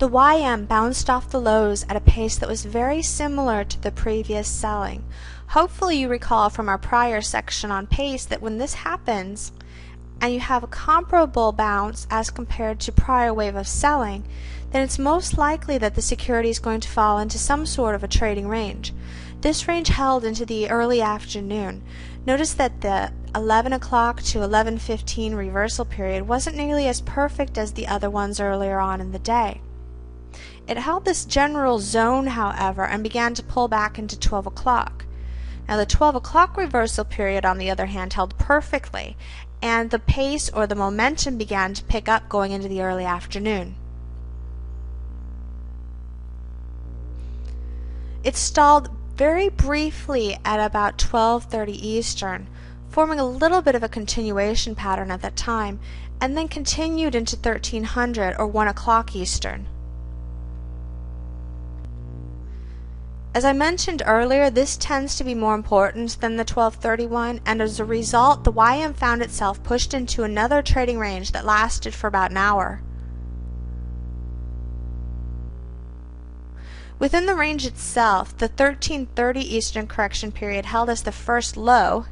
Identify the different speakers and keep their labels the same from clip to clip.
Speaker 1: The YM bounced off the lows at a pace that was very similar to the previous selling. Hopefully you recall from our prior section on pace that when this happens and you have a comparable bounce as compared to prior wave of selling, then it's most likely that the security is going to fall into some sort of a trading range. This range held into the early afternoon. Notice that the 11 o'clock to 11:15 reversal period wasn't nearly as perfect as the other ones earlier on in the day. It held this general zone, however, and began to pull back into 12 o'clock. Now the 12 o'clock reversal period, on the other hand, held perfectly, and the pace or the momentum began to pick up going into the early afternoon. It stalled very briefly at about 12:30 Eastern, forming a little bit of a continuation pattern at that time, and then continued into 1300 or 1 o'clock Eastern. As I mentioned earlier, this tends to be more important than the 1231, and as a result, the YM found itself pushed into another trading range that lasted for about an hour. Within the range itself, the 1330 Eastern correction period held as the first low,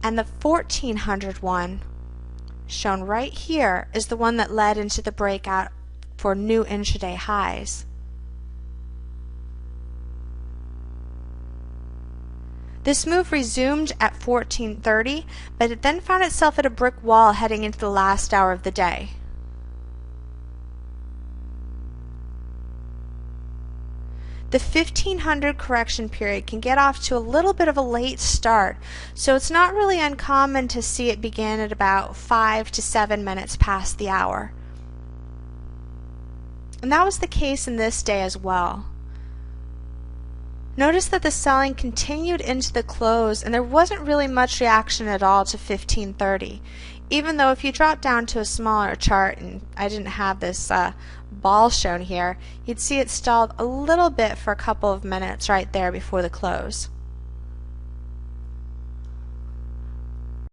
Speaker 1: and the 1400 one, shown right here, is the one that led into the breakout for new intraday highs. This move resumed at 1430, but it then found itself at a brick wall heading into the last hour of the day. The 1500 correction period can get off to a little bit of a late start, so it's not really uncommon to see it begin at about 5 to 7 minutes past the hour. And that was the case in this day as well. Notice that the selling continued into the close, and there wasn't really much reaction at all to 1530. Even though if you drop down to a smaller chart, and I didn't have this ball shown here, you'd see it stalled a little bit for a couple of minutes right there before the close.